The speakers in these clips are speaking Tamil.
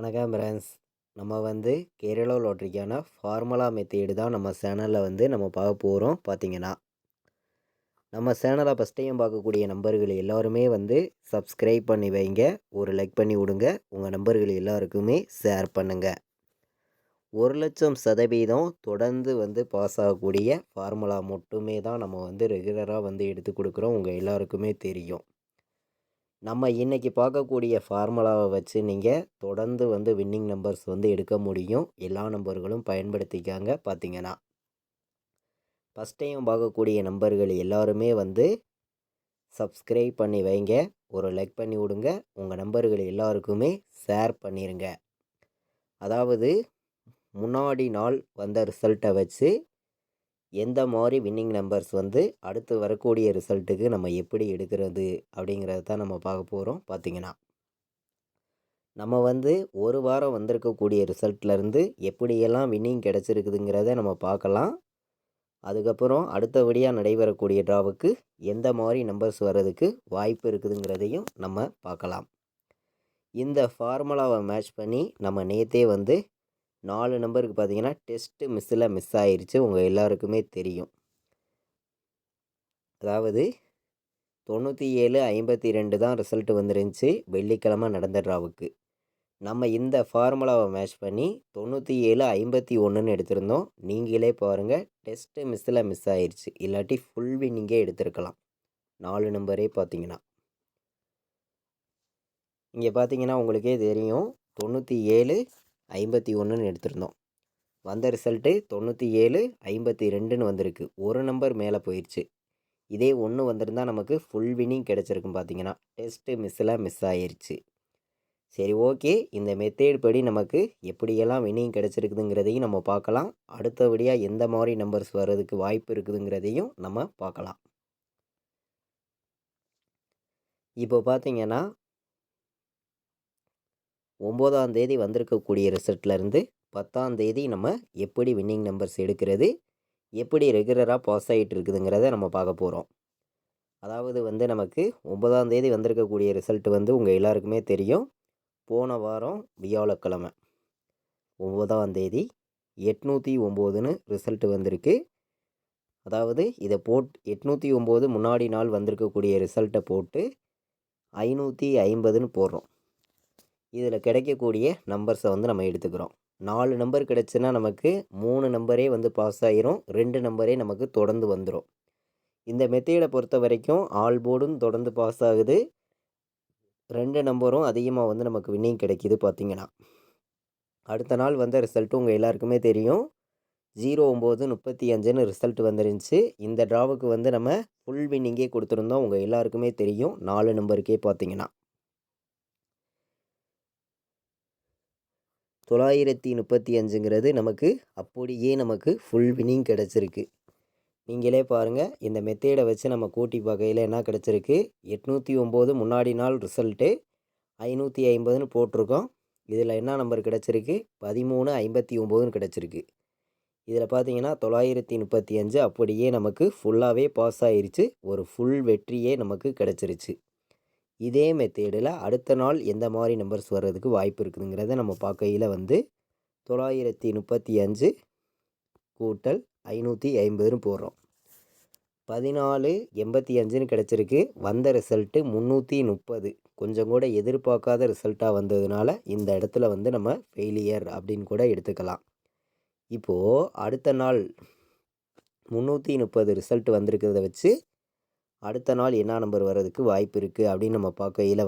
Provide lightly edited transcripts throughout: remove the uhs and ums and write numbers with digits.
வணக்கம் ஃப்ரெண்ட்ஸ். நம்ம கேரளா லாட்ரிக்கான ஃபார்முலா மெத்தேடு தான் நம்ம சேனலில் நம்ம பார்க்க போகிறோம். பார்த்தீங்கன்னா நம்ம சேனலை ஃபஸ்ட் டைம் பார்க்கக்கூடிய நம்பர்கள் எல்லாருமே சப்ஸ்கிரைப் பண்ணி வைங்க, ஒரு லைக் பண்ணி விடுங்க, உங்கள் நம்பர்கள் எல்லாருக்குமே ஷேர் பண்ணுங்கள். 1,00,000% தொடர்ந்து பாஸ் ஆகக்கூடிய ஃபார்முலா மட்டுமே தான் நம்ம ரெகுலராக எடுத்து கொடுக்குறோம். உங்கள் எல்லாருக்குமே தெரியும். நம்ம இன்றைக்கி பார்க்கக்கூடிய ஃபார்முலாவை வச்சு நீங்கள் தொடர்ந்து வின்னிங் நம்பர்ஸ் எடுக்க முடியும். எல்லா நம்பர்களும் பயன்படுத்திக்காங்க. பார்த்தீங்கன்னா ஃபஸ்ட் டைம் பார்க்கக்கூடிய நம்பர்கள் எல்லாருமே சப்ஸ்கிரைப் பண்ணி வைங்க, ஒரு லைக் பண்ணி விடுங்க, உங்கள் நம்பர்கள் எல்லாருக்குமே ஷேர் பண்ணிடுங்க. அதாவது முன்னாடி நாள் வந்த ரிசல்ட்டை வச்சு எந்த மாதிரி வின்னிங் நம்பர்ஸ் அடுத்து வரக்கூடிய ரிசல்ட்டுக்கு நம்ம எப்படி எடுக்கிறது அப்படிங்கிறத தான் நம்ம பார்க்க போகிறோம். பார்த்திங்கன்னா நம்ம ஒரு வாரம் வந்திருக்கக்கூடிய ரிசல்ட்லேருந்து எப்படியெல்லாம் வின்னிங் கிடச்சிருக்குதுங்கிறத நம்ம பார்க்கலாம். அதுக்கப்புறம் அடுத்தபடியாக நடைபெறக்கூடிய ட்ராவுக்கு எந்த மாதிரி நம்பர்ஸ் வர்றதுக்கு வாய்ப்பு இருக்குதுங்கிறதையும் நம்ம பார்க்கலாம். இந்த ஃபார்முலாவை மேட்ச் பண்ணி நம்ம நேற்றே 4 நம்பருக்கு பார்த்திங்கன்னா டெஸ்ட்டு மிஸ் ஆயிடுச்சு. உங்கள் எல்லாருக்குமே தெரியும். அதாவது 97-52 தான் ரிசல்ட் வந்துருந்துச்சு வெள்ளிக்கிழமை நடந்த ட்ராவுக்கு. நம்ம இந்த ஃபார்முலாவை மேட்ச் பண்ணி 97-51ன்னு எடுத்திருந்தோம். நீங்களே பாருங்கள், டெஸ்ட்டு மிஸ் ஆயிடுச்சு. இல்லாட்டி ஃபுல் வின்னிங்கே எடுத்திருக்கலாம். 4 நம்பரே பார்த்தீங்கன்னா இங்கே பார்த்தீங்கன்னா உங்களுக்கே தெரியும், 97-51ன்னு எடுத்திருந்தோம். வந்த ரிசல்ட்டு 97-52ன்னு வந்திருக்கு. ஒரு நம்பர் மேலே போயிடுச்சு. இதே 1 வந்திருந்தால் நமக்கு ஃபுல் வின்னிங் கிடச்சிருக்கும். பார்த்தீங்கன்னா டெஸ்ட்டு மிஸ் ஆயிடுச்சு. சரி, ஓகே. இந்த மெத்தேட் படி நமக்கு எப்படியெல்லாம் வின்னிங் கிடச்சிருக்குதுங்கிறதையும் நம்ம பார்க்கலாம். அடுத்தபடியாக எந்த மாதிரி நம்பர்ஸ் வர்றதுக்கு வாய்ப்பு இருக்குதுங்கிறதையும் நம்ம பார்க்கலாம். இப்போ பார்த்தீங்கன்னா 9ஆம் தேதி வந்திருக்கக்கூடிய ரிசல்ட்லேருந்து 10ஆம் தேதி நம்ம எப்படி வின்னிங் நம்பர்ஸ் எடுக்கிறது, எப்படி ரெகுலராக பாஸ் ஆகிட்டு இருக்குதுங்கிறத நம்ம பார்க்க போகிறோம். அதாவது நமக்கு 9ஆம் தேதி வந்திருக்கக்கூடிய ரிசல்ட் உங்கள் எல்லாருக்குமே தெரியும். போன வாரம் வியாழக்கிழமை 9ஆம் தேதி 809ன்னு ரிசல்ட் வந்திருக்கு. அதாவது இதை 809 முன்னாடி நாள் வந்திருக்கக்கூடிய ரிசல்ட்டை போட்டு 550ன்னு போடுறோம். இதில் கிடைக்கக்கூடிய நம்பர்ஸை நம்ம எடுத்துக்கிறோம். 4 நம்பர் கிடச்சுன்னா நமக்கு 3 நம்பரே பாஸ் ஆகிரும், 2 நம்பரே நமக்கு தொடர்ந்து வந்துடும். இந்த மெத்தேடை பொறுத்த வரைக்கும் ஆல் போர்டும் தொடர்ந்து பாஸ் ஆகுது, 2 நம்பரும் அதிகமாக நமக்கு வின்னிங் கிடைக்கிது. பார்த்திங்கன்னா அடுத்த நாள் வந்த ரிசல்ட்டும் உங்கள் எல்லாருக்குமே தெரியும். 09-35ன்னு ரிசல்ட் வந்துருந்துச்சு. இந்த ட்ராவுக்கு நம்ம ஃபுல் வின்னிங்கே கொடுத்துருந்தோம். உங்கள் எல்லாருக்குமே தெரியும். 4 நம்பருக்கே பார்த்திங்கன்னா 935ங்கிறது நமக்கு அப்படியே நமக்கு ஃபுல் வின்னிங் கிடச்சிருக்கு. நீங்களே பாருங்கள், இந்த மெத்தேடை வச்சு நம்ம கூட்டி பார்க்கையில் என்ன கிடச்சிருக்கு. 809 முன்னாடி நாள் ரிசல்ட்டு 550ன்னு போட்டிருக்கோம். இதில் என்ன நம்பர் கிடச்சிருக்கு, 13-59ன்னு கிடச்சிருக்கு. இதில் பார்த்தீங்கன்னா 935 அப்படியே நமக்கு ஃபுல்லாகவே பாஸ் ஆகிருச்சு. ஒரு ஃபுல் வெற்றியே நமக்கு கிடச்சிருச்சு. இதே மெத்தேடில் அடுத்த நாள் எந்த மாதிரி நம்பர்ஸ் வர்றதுக்கு வாய்ப்பு இருக்குதுங்கிறத நம்ம பார்க்கையில் 935 கூட்டல் 550ன்னு போடுறோம். 14-85ன்னு கிடச்சிருக்கு. வந்த ரிசல்ட்டு 330. கொஞ்சம் கூட எதிர்பார்க்காத ரிசல்ட்டாக வந்ததுனால இந்த இடத்துல நம்ம ஃபெயிலியர் அப்படின்னு கூட எடுத்துக்கலாம். இப்போது அடுத்த நாள் 330 ரிசல்ட் வந்திருக்கிறத வச்சு அடுத்த நாள் என்ன நம்பர் வர்றதுக்கு வாய்ப்பு இருக்குது அப்படின்னு நம்ம பார்க்கையில்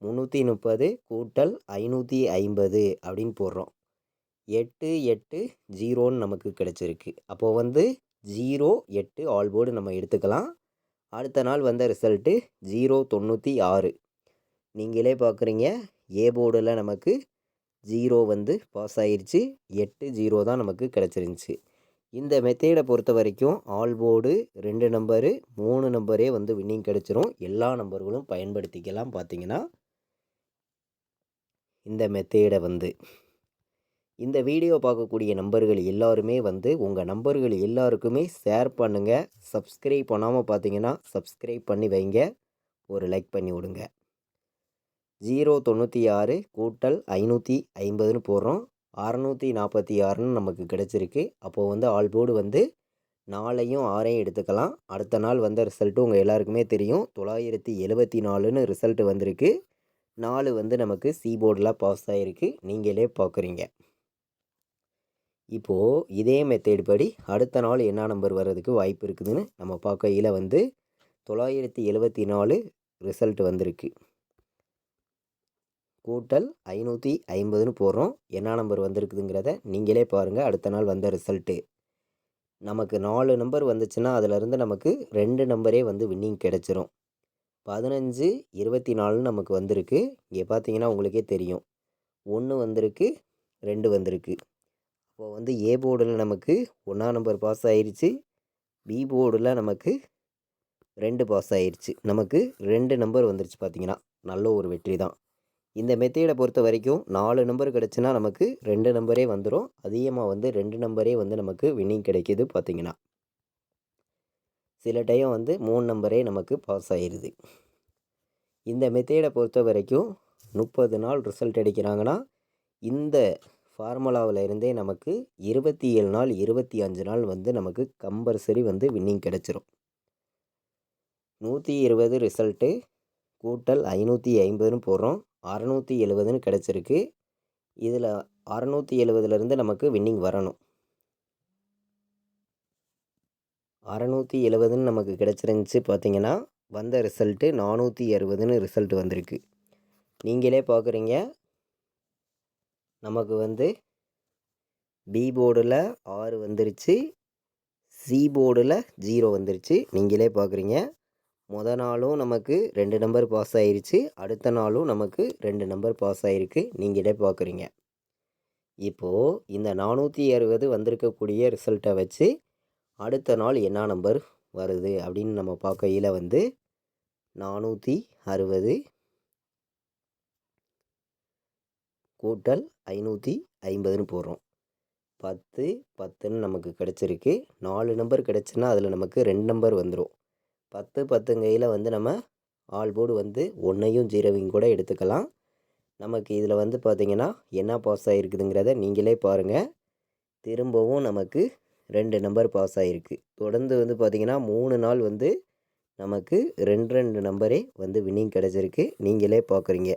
330 கூட்டல் 550 அப்படின்னு போடுறோம். 880ன்னு நமக்கு கிடச்சிருக்கு. அப்போது 08 ஆல் போர்டு நம்ம எடுத்துக்கலாம். அடுத்த நாள் வந்த ரிசல்ட்டு 096. நீங்களே பார்க்குறீங்க, ஏ போர்டில் நமக்கு 0 பாஸ் ஆயிடுச்சு. 80 தான் நமக்கு கிடச்சிருந்துச்சு. இந்த மெத்தேடை பொறுத்த வரைக்கும் ஆல் போர்டு 2 நம்பரு 3 நம்பரே வின்னிங் கிடச்சிரும். எல்லா நம்பர்களும் பயன்படுத்திக்கலாம். பார்த்திங்கன்னா இந்த மெத்தேடை இந்த வீடியோ பார்க்கக்கூடிய நம்பர்கள் எல்லாருமே உங்கள் நம்பர்கள் எல்லாருக்குமே ஷேர் பண்ணுங்கள். சப்ஸ்கிரைப் பண்ணாமல் பார்த்தீங்கன்னா சப்ஸ்கிரைப் பண்ணி வைங்க, ஒரு லைக் பண்ணி விடுங்க. 096 கூட்டல் 550ன்னு போடுறோம். 646ன்னு நமக்கு கிடச்சிருக்கு. அப்போது வந்து ஆல் போர்டு வந்து 4ஐயும் 6ஐயும் எடுத்துக்கலாம். அடுத்த நாள் வந்த ரிசல்ட்டு உங்கள் எல்லாருக்குமே தெரியும். 974ன்னு ரிசல்ட்டு வந்திருக்கு. 4 வந்து நமக்கு சி போர்டில் பாஸ் ஆகிருக்கு. நீங்களே பார்க்குறீங்க. இப்போது இதே மெத்தேடு படி அடுத்த நாள் என்ன நம்பர் வர்றதுக்கு வாய்ப்பு இருக்குதுன்னு நம்ம பார்க்கையில் வந்து 974 ரிசல்ட் வந்திருக்கு. கூட்டல் 550ன்னு போடுறோம். என்ன நம்பர் வந்திருக்குதுங்கிறத நீங்களே பாருங்கள். அடுத்த நாள் வந்த ரிசல்ட்டு நமக்கு 4 நம்பர் வந்துச்சுன்னா அதிலருந்து நமக்கு 2 நம்பரே வந்து வின்னிங் கிடச்சிரும். 15 24ன்னு நமக்கு வந்திருக்கு. இங்கே பார்த்தீங்கன்னா உங்களுக்கே தெரியும். 1 வந்திருக்கு, 2 வந்திருக்கு. அப்போது வந்து ஏ போர்டில் நமக்கு 1ஆம் நம்பர் பாஸ் ஆயிடுச்சு. பி போர்டில் நமக்கு 2 பாஸ் ஆயிடுச்சு. நமக்கு 2 நம்பர் வந்துருச்சு. பார்த்தீங்கன்னா நல்ல ஒரு வெற்றி தான். இந்த மெத்தேடை பொறுத்த வரைக்கும் 4 நம்பர் கிடச்சுன்னா நமக்கு 2 நம்பரே வந்துடும். அதிகமாக வந்து 2 நம்பரே வந்து நமக்கு வின்னிங் கிடைக்கிது. பார்த்தீங்கன்னா சில டைம் வந்து 3 நம்பரே நமக்கு பாஸ் ஆயிடுது. இந்த மெத்தேடை பொறுத்த வரைக்கும் 30 நாள் ரிசல்ட் அடிக்கிறாங்கன்னா இந்த ஃபார்முலாவில் இருந்தே நமக்கு 27 நாள் 25 நாள் வந்து நமக்கு கம்பல்சரி வந்து வின்னிங் கிடச்சிரும். 120 ரிசல்ட்டு கூட்டல் 550ன்னு போடுறோம். 670ன்னு கிடச்சிருக்கு. இதில் 670லேருந்து நமக்கு வின்னிங் வரணும். 670ன்னு நமக்கு கிடச்சிருந்துச்சு. பார்த்தீங்கன்னா வந்த ரிசல்ட்டு 460ன்னு ரிசல்ட் வந்திருக்கு. நீங்களே பார்க்குறீங்க. நமக்கு வந்து பி போர்டில் 6 வந்துருச்சு, சி போர்டில் 0 வந்துருச்சு. நீங்களே பார்க்குறீங்க. நாளும் நமக்கு 2 நம்பர் பாஸ் ஆகிருச்சு. அடுத்த நாளும் நமக்கு 2 நம்பர் பாஸ் ஆகிருக்கு. நீங்களே பார்க்குறீங்க. இப்போது இந்த 460 வந்திருக்கக்கூடிய ரிசல்ட்டை வச்சு அடுத்த நாள் என்ன நம்பர் வருது அப்படின்னு நம்ம பார்க்கையில் வந்து 460 கூட்டல் 550ன்னு போடுறோம். 10 10ன்னு நமக்கு கிடச்சிருக்கு. 4 நம்பர் கிடச்சுன்னா அதில் நமக்கு 2 நம்பர் வந்துடும். 10 10ங்கையில் வந்து நம்ம ஆல் போர்டு வந்து 1ஐயும் 0ஐயும் கூட எடுத்துக்கலாம். நமக்கு இதில் வந்து பார்த்திங்கன்னா என்ன பாஸ் ஆகிருக்குதுங்கிறத நீங்களே பாருங்கள். திரும்பவும் நமக்கு 2 நம்பர் பாஸ் ஆகிருக்கு. தொடர்ந்து வந்து பார்த்திங்கன்னா 3 நாள் வந்து நமக்கு 2 நம்பரே வந்து வின்னிங் கிடச்சிருக்கு. நீங்களே பார்க்குறீங்க.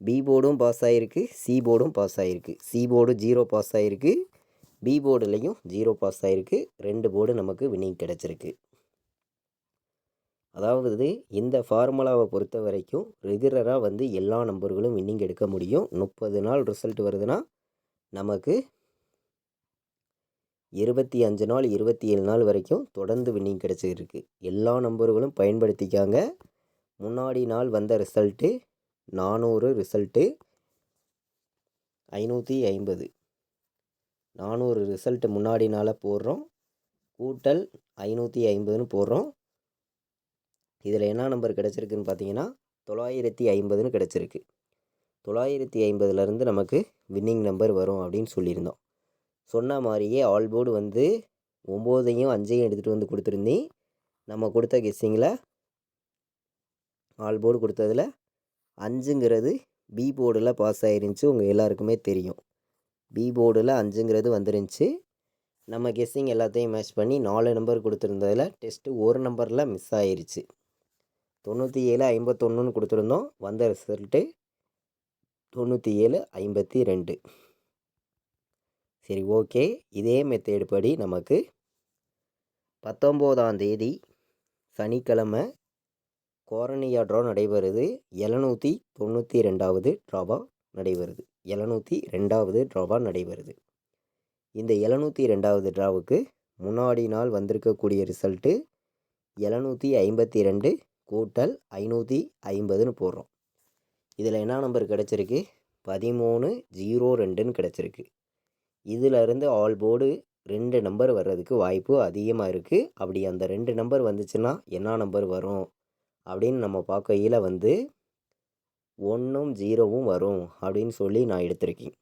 பி போர்டும் பாஸ் ஆகிருக்கு, சி போர்டும் பாஸ் ஆகிருக்கு. சி போர்டு 0 பாஸ் ஆகிருக்கு, பி போர்டுலேயும் 0 பாஸ் ஆகிருக்கு. 2 போர்டு நமக்கு வின்னிங் கிடச்சிருக்கு. அதாவது இந்த ஃபார்முலாவை பொறுத்த வரைக்கும் ரெகுலராக வந்து எல்லா நம்பர்களும் வின்னிங் எடுக்க முடியும். 30 நாள் ரிசல்ட் வருதுன்னா நமக்கு 25 நாள் 27 நாள் வரைக்கும் தொடர்ந்து வின்னிங் கிடச்சிருக்கு. எல்லா நம்பர்களும் பயன்படுத்திக்காங்க. முன்னாடி நாள் வந்த ரிசல்ட்டு 400 ரிசல்ட்டு 550 400 ரிசல்ட்டு முன்னாடி நாளாக போடுறோம். கூட்டல் 550ன்னு போடுறோம். இதில் என்ன நம்பர் கிடச்சிருக்குன்னு பார்த்தீங்கன்னா 950ன்னு கிடச்சிருக்கு. 950லேருந்து நமக்கு வின்னிங் நம்பர் வரும் அப்படின்னு சொல்லியிருந்தோம். சொன்ன மாதிரியே ஆல் போர்டு வந்து 9ஐயும் 5ஐயும் எடுத்துகிட்டு வந்து கொடுத்துருந்தேன். நம்ம கொடுத்த கெஸ்ஸிங்கில் ஆல் போர்டு கொடுத்ததில் 5ங்கிறது பி போர்டில் பாஸ் ஆகிருந்துச்சி. உங்கள் எல்லாருக்குமே தெரியும். பி போர்டில் 5ங்கிறது வந்துருந்துச்சு. நம்ம கெஸ்ஸிங் எல்லாத்தையும் மேட்ச் பண்ணி 4 நம்பர் கொடுத்துருந்ததில் டெஸ்ட்டு ஒரு நம்பரில் மிஸ் ஆகிருச்சு. 97 51ன்னு கொடுத்துருந்தோம். வந்த ரிசல்ட்டு 97 52. சரி, ஓகே. இதே மெத்தேடு படி நமக்கு 19ஆம் தேதி சனிக்கிழமை கோரனியா ட்ரா நடைபெறுது. 792வது ட்ராவாக நடைபெறுது. 702வது ட்ராவாக நடைபெறுது. இந்த 702வது ட்ராவுக்கு முன்னாடி நாள் வந்திருக்கக்கூடிய ரிசல்ட்டு 752 கூட்டல் 550ன்னு போடுறோம். இதில் என்ன நம்பர் கிடச்சிருக்கு? 1302ன்னு கிடச்சிருக்கு. இதிலருந்து ஆல் போர்டு 2 நம்பர் வர்றதுக்கு வாய்ப்பு அதிகமாக இருக்குது. அப்படி அந்த 2 நம்பர் வந்துச்சுன்னா என்ன நம்பர் வரும் அப்படின்னு நம்ம பார்க்கையில் வந்து 1ம் 0வும் வரும் அப்படின்னு சொல்லி நான் எடுத்திருக்கேன்.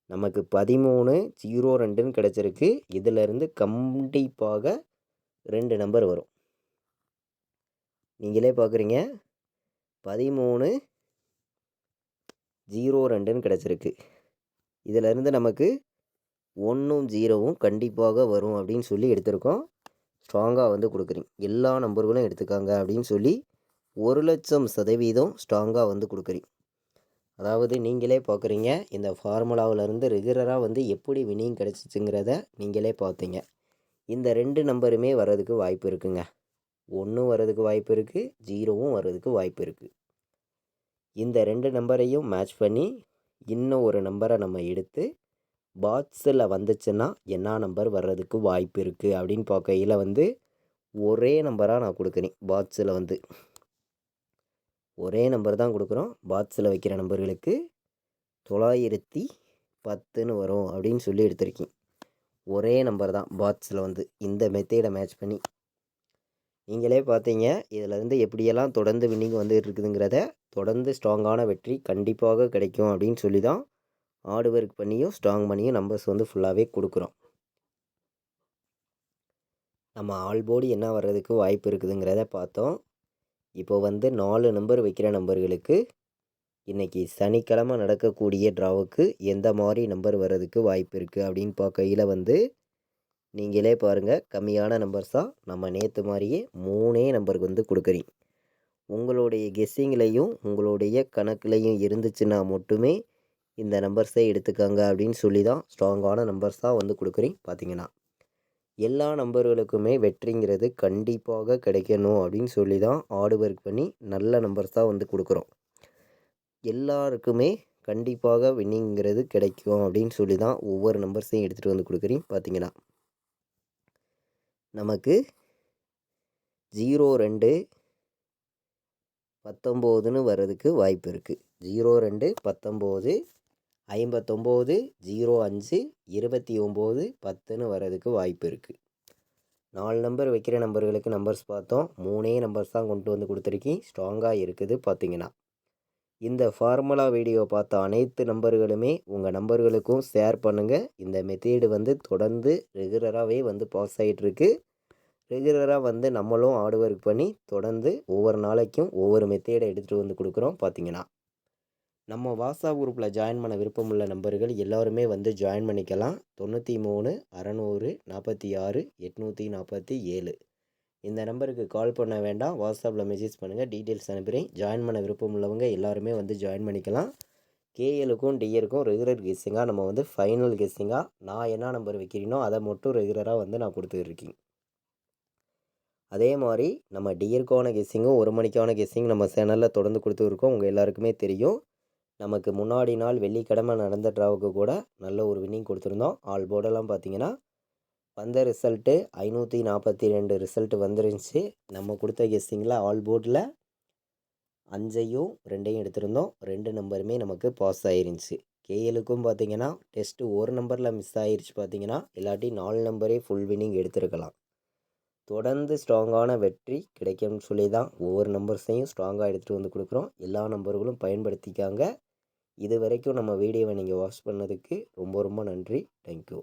நமக்கு 1302ன்னு கிடச்சிருக்கு. இதிலிருந்து கண்டிப்பாக 2 நம்பர் வரும். நீங்களே பார்க்குறீங்க. 13 02ன்னு கிடச்சிருக்கு. இதிலேருந்து நமக்கு 1ம் 0வும் கண்டிப்பாக வரும் அப்படின்னு சொல்லி எடுத்திருக்கோம். ஸ்ட்ராங்காக வந்து கொடுக்குறீங்க. எல்லா நம்பர்களும் எடுத்துக்காங்க அப்படின்னு சொல்லி 1,00,000% ஸ்ட்ராங்காக வந்து கொடுக்குறீங்க. அதாவது நீங்களே பார்க்குறீங்க, இந்த ஃபார்முலாவிலேருந்து ரெகுலராக வந்து எப்படி வினிங் கிடச்சிச்சுங்கிறத நீங்களே பார்த்தீங்க. இந்த 2 நம்பருமே வர்றதுக்கு வாய்ப்பு இருக்குங்க. 1 வர்றதுக்கு வாய்ப்பு இருக்குது, 0வும் வர்றதுக்கு வாய்ப்பு இருக்குது. இந்த 2 நம்பரையும் மேட்ச் பண்ணி இன்னும் ஒரு நம்பரை நம்ம எடுத்து பாக்ஸில் வந்துச்சுன்னா என்ன நம்பர் வர்றதுக்கு வாய்ப்பு இருக்குது அப்படின்னு பார்க்கையில் வந்து ஒரே நம்பராக நான் கொடுக்குறேன். பாக்ஸில் வந்து ஒரே நம்பர் தான் கொடுக்குறோம். பாக்ஸில் வைக்கிற நம்பர்களுக்கு 910ன்னு வரும் அப்படின்னு சொல்லி எடுத்திருக்கேன். ஒரே நம்பர் தான் பாக்ஸில் வந்து இந்த மெத்தேடை மேட்ச் பண்ணி நீங்களே பார்த்தீங்க. இதிலேருந்து எப்படியெல்லாம் தொடர்ந்து வின்னிங் வந்துட்டு இருக்குதுங்கிறத தொடர்ந்து ஸ்ட்ராங்கான வெற்றி கண்டிப்பாக கிடைக்கும் அப்படின்னு சொல்லி தான் ஹார்ட் ஒர்க் பண்ணியும் ஸ்ட்ராங் பண்ணியும் நம்பர்ஸ் வந்து ஃபுல்லாகவே கொடுக்குறோம். நம்ம ஆல் போர்டு என்ன வர்றதுக்கு வாய்ப்பு இருக்குதுங்கிறத பார்த்தோம். இப்போ வந்து 4 நம்பர் வைக்கிற நம்பர்களுக்கு இன்றைக்கி சனிக்கிழமை நடக்கக்கூடிய ட்ராவுக்கு எந்த மாதிரி நம்பர் வர்றதுக்கு வாய்ப்பு இருக்குது அப்படின்னு பார்க்கையில் வந்து நீங்களே பாருங்கள், கம்மியான நம்பர்ஸாக நம்ம நேற்று மாதிரியே 3 நம்பருக்கு வந்து கொடுக்குறீங்க. உங்களுடைய கெஸ்ஸிங்லேயும் உங்களுடைய கணக்குலையும் இருந்துச்சுன்னா மட்டுமே இந்த நம்பர்ஸை எடுத்துக்காங்க அப்படின்னு சொல்லி தான் ஸ்ட்ராங்கான நம்பர்ஸாக வந்து கொடுக்குறீங்க. பார்த்தீங்கன்னா எல்லா நம்பர்களுக்குமே வெற்றிங்கிறது கண்டிப்பாக கிடைக்கணும் அப்படின்னு சொல்லி தான் ஹார்ட் ஒர்க் பண்ணி நல்ல நம்பர்ஸாக வந்து கொடுக்குறோம். எல்லாருக்குமே கண்டிப்பாக வின்னிங்கிறது கிடைக்கும் அப்படின்னு சொல்லி தான் ஒவ்வொரு நம்பர்ஸையும் எடுத்துகிட்டு வந்து கொடுக்குறீங்க. பார்த்தீங்கன்னா நமக்கு 02 19ன்னு வர்றதுக்கு வாய்ப்பு இருக்குது. 02 19 59 05 29 10ன்னு வர்றதுக்கு வாய்ப்பு இருக்குது. 4 நம்பர் வைக்கிற நம்பர்களுக்கு நம்பர்ஸ் பார்த்தோம். 3 நம்பர்ஸ் தான் கொண்டு வந்து கொடுத்துருக்கேன். ஸ்ட்ராங்காக இருக்குது. பார்த்தீங்கன்னா இந்த ஃபார்முலா வீடியோ பார்த்த அனைத்து நம்பர்களுமே உங்கள் நம்பர்களுக்கும் ஷேர் பண்ணுங்கள். இந்த மெத்தேடு வந்து தொடர்ந்து ரெகுலராகவே வந்து பாஸ் ஆகிட்டுருக்கு. ரெகுலராக வந்து நம்மளும் ஹார்ட் ஒர்க் பண்ணி தொடர்ந்து ஒவ்வொரு நாளைக்கும் ஒவ்வொரு மெத்தேடை எடுத்துகிட்டு வந்து கொடுக்குறோம். பார்த்தீங்கன்னா நம்ம வாட்ஸ்அப் குரூப்பில் ஜாயின் பண்ண விருப்பமுள்ள நம்பர்கள் எல்லாருமே வந்து ஜாயின் பண்ணிக்கலாம். 93 600 46 847 இந்த நம்பருக்கு கால் பண்ண வேண்டாம். வாட்ஸ்அப்பில் மெசேஜ் பண்ணுங்கள், டீட்டெயில்ஸ் அனுப்புகிறேன். ஜாயின் பண்ண விருப்பம் உள்ளவங்க எல்லாருமே வந்து ஜாயின் பண்ணிக்கலாம். கேஎலுக்கும் டிஏருக்கும் ரெகுலர் கெஸ்ஸிங்காக நம்ம வந்து ஃபைனல் கெஸ்ஸிங்காக நான் என்ன நம்பர் வைக்கிறீனோ அதை மட்டும் ரெகுலராக வந்து நான் கொடுத்துருக்கேன். அதே மாதிரி நம்ம டிஏருக்கான கெஸ்ஸிங்கும் 1 மணிக்கான கெஸ்ஸிங் நம்ம சேனலில் தொடர்ந்து கொடுத்துருக்கோம். உங்கள் எல்லாருக்குமே தெரியும். நமக்கு முன்னாடி நாள் வெள்ளிக்கிழமை நடந்த ட்ராவுக்கு கூட நல்ல ஒரு வின்னிங் கொடுத்துருந்தோம். ஆல் போர்டெல்லாம் பார்த்தீங்கன்னா வந்த ரிசல்ட்டு 542 ரிசல்ட்டு வந்துருந்துச்சு. நம்ம கொடுத்த கெஸ்ஸிங்கில் ஆல் போர்டில் 5ஐயும் 2ஐயும் எடுத்திருந்தோம். 2 நம்பருமே நமக்கு பாஸ் ஆயிருந்துச்சு. கேஎலுக்கும் பார்த்தீங்கன்னா டெஸ்ட்டு ஒரு நம்பரில் மிஸ் ஆயிருச்சு. பார்த்தீங்கன்னா இல்லாட்டி 4 நம்பரே ஃபுல் வின்னிங் எடுத்திருக்கலாம். தொடர்ந்து ஸ்ட்ராங்கான வெற்றி கிடைக்கும்னு சொல்லி தான் ஒவ்வொரு நம்பர்ஸையும் ஸ்ட்ராங்காக எடுத்துகிட்டு வந்து கொடுக்குறோம். எல்லா நம்பர்களும் பயன்படுத்திக்காங்க. இது வரைக்கும் நம்ம வீடியோவை நீங்கள் வாட்ச் பண்ணதுக்கு ரொம்ப ரொம்ப நன்றி. தேங்க்யூ.